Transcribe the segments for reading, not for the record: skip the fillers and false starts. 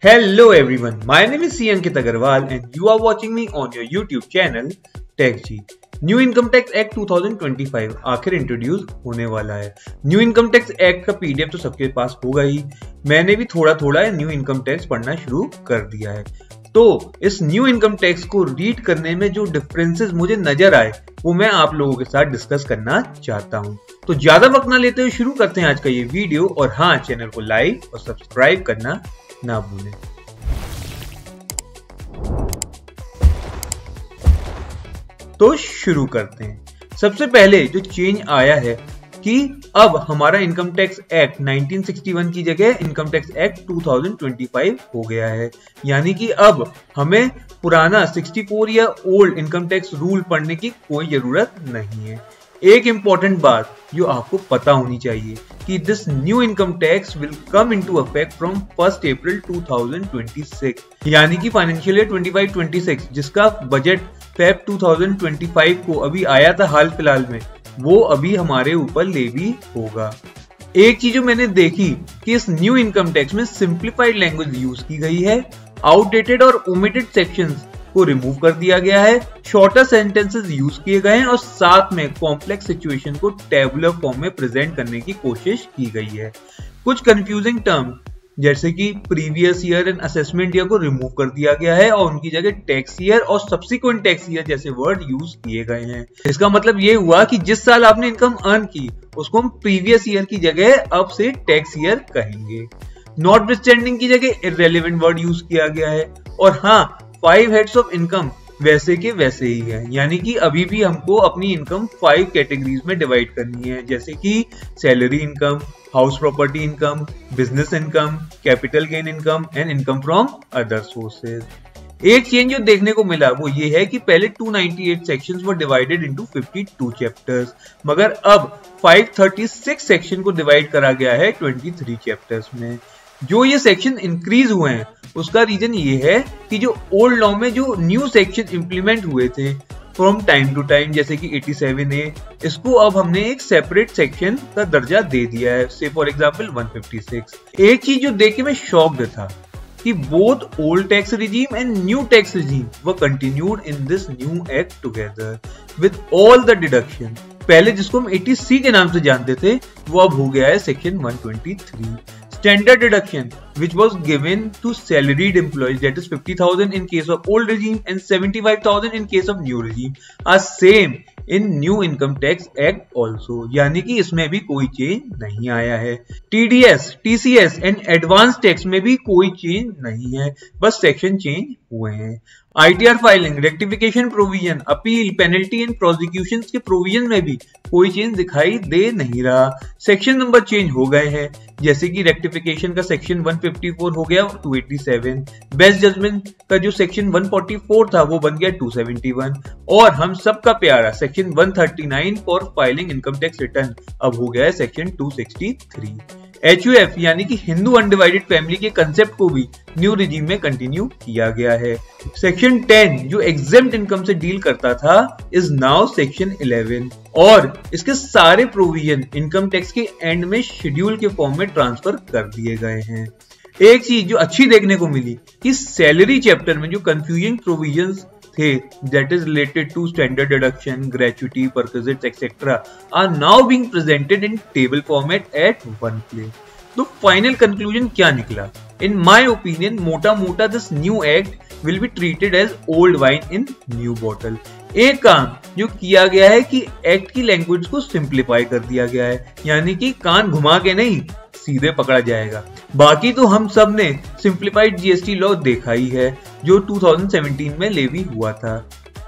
Hello everyone, my name is C. Ankit Agarwal and you are watching me on your YouTube channel TechG। New income tax act 2025 आखिर introduce होने वाला है। New income tax act का PDF तो सबके पास होगा ही, मैंने भी थोड़ा थोड़ा न्यू इनकम टैक्स पढ़ना शुरू कर दिया है। तो इस न्यू इनकम टैक्स को रीड करने में जो डिफरेंसेस मुझे नजर आए वो मैं आप लोगों के साथ डिस्कस करना चाहता हूं। तो ज्यादा वक्त ना लेते हुए शुरू करते हैं आज का ये वीडियो, और हाँ, चैनल को लाइक और सब्सक्राइब करना ना भूलें। तो शुरू करते हैं। सबसे पहले जो चेंज आया है कि अब हमारा इनकम टैक्स एक्ट 1961 की जगह इनकम टैक्स एक्ट 2025 हो गया है। यानी कि अब हमें पुराना 64 year old income tax rule पढ़ने की कोई जरूरत नहीं है। एक इंपॉर्टेंट बात जो आपको पता होनी चाहिए कि this new income tax will come into effect from 1 अप्रैल 2026, यानी कि फाइनेंशियल ईयर 25-26 जिसका बजट फेब 2025 को अभी आया था हाल फिलहाल में, वो अभी हमारे ऊपर लेवी होगा। एक चीज जो मैंने देखी कि इस न्यू इनकम टैक्स में सिंप्लीफाइड लैंग्वेज यूज की गई है, आउटडेटेड और ओमिटेड सेक्शंस को रिमूव कर दिया गया है, शॉर्टर सेंटेंसेस यूज किए गए हैं और साथ में कॉम्प्लेक्स सिचुएशन को टेबुलर फॉर्म में प्रेजेंट करने की कोशिश की गई है। कुछ कंफ्यूजिंग टर्म जैसे कि previous year and assessment year को रिमूव कर दिया गया है और उनकी जगह टैक्स ईयर और सब्सिक्वेंट टैक्स ईयर जैसे वर्ड यूज किए गए हैं। इसका मतलब ये हुआ कि जिस साल आपने इनकम अर्न की उसको हम प्रीवियस ईयर की जगह अब से टैक्स ईयर कहेंगे। नॉटविथस्टैंडिंग की जगह इररेलेवेंट वर्ड यूज किया गया है। और हाँ, 5 हेड्स ऑफ इनकम वैसे के वैसे ही है, यानी कि अभी भी हमको अपनी इनकम 5 कैटेगरीज में डिवाइड करनी है, जैसे कि salary income, house property income, business income, capital gain income and income from other sources. एक चेंज जो देखने को मिला वो ये है कि पहले 298 sections were divided into 52 chapters, मगर अब 536 सेक्शन को डिवाइड करा गया है 23 चैप्टर्स में। जो ये सेक्शन इंक्रीज हुए हैं उसका रीजन ये है कि जो ओल्ड लॉ में जो न्यू सेक्शन इंप्लीमेंट हुए थे फ्रॉम टाइम टू टाइम, जैसे कि 87A, इसको अब हमने एक सेपरेट सेक्शन का दर्जा दे दिया है, से फॉर एग्जांपल 156। एक चीज जो देख के मैं शॉक्ड था कि both old tax regime and new tax regime were continued in this new act together with all the deduction. पहले जिसको हम 80C के नाम से जानते थे वो अब हो गया है section 123। Standard deduction which was given to salaried employees, that is 50,000 in case of old regime and 75,000 in case of new regime, are same in new income tax act also, यानी कि इसमें भी कोई चेंज नहीं आया है। TDS, TCS and advance tax में भी कोई चेंज नहीं है, बस सेक्शन चेंज हुए हैं। ITR filing, rectification provision, appeal, penalty and prosecution के प्रोविजन में भी कोई चेंज दिखाई दे नहीं रहा। सेक्शन नंबर चेंज हो गए हैं, जैसे कि रेक्टिफिकेशन का सेक्शन 154 हो गया 287, बेस्ट जजमेंट का जो सेक्शन 144 था वो बन गया 271, और हम सबका प्यारा section 139 for filing income tax return अब हो गया है सेक्शन 263। HUF यानी कि हिंदू अनडिवाइडेड फैमिली के कंसेप्ट को भी न्यू रिजीम में कंटिन्यू किया गया है। सेक्शन 10 जो एग्जेम्प्ट इनकम से डील करता था इज नाउ सेक्शन 11, और इसके सारे प्रोविजन इनकम टैक्स के एंड में शेड्यूल के फॉर्म में ट्रांसफर कर दिए गए हैं। एक चीज जो अच्छी देखने को मिली कि सैलरी चैप्टर में जो कंफ्यूजिंग प्रोविजंस थे, that is related to standard deduction, gratuity, perquisites, etc., are now being presented in table format at one place. तो फाइनल कंक्लूजन क्या निकला? In my opinion, मोटा मोटा this new act will be treated as old wine in new bottle. एक काम जो किया गया है कि एक्ट की लैंग्वेज को सिंप्लीफाई कर दिया गया है, यानी कि कान घुमा के नहीं सीधे पकड़ा जाएगा। बाकी तो हम सब ने सिंप्लीफाइड जीएसटी लॉ देखा ही है जो 2017 में लेवी हुआ था।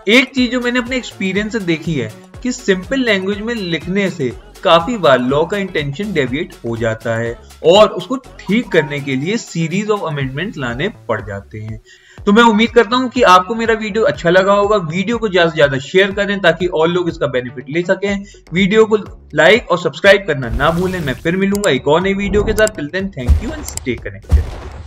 एक चीज जो मैंने अपने एक्सपीरियंस से देखी है कि सिंपल लैंग्वेज में लिखने से काफी बार लॉ का इंटेंशन डेविएट हो जाता है और उसको ठीक करने के लिए सीरीज ऑफ अमेंडमेंट लाने पड़ जाते हैं। तो मैं उम्मीद करता हूं कि आपको मेरा वीडियो अच्छा लगा होगा। वीडियो को ज्यादा से ज्यादा शेयर करें ताकि और लोग इसका बेनिफिट ले सकें। वीडियो को लाइक और सब्सक्राइब करना ना भूलें। मैं फिर मिलूंगा एक और नई वीडियो के साथ। Till then, thank you and stay connected.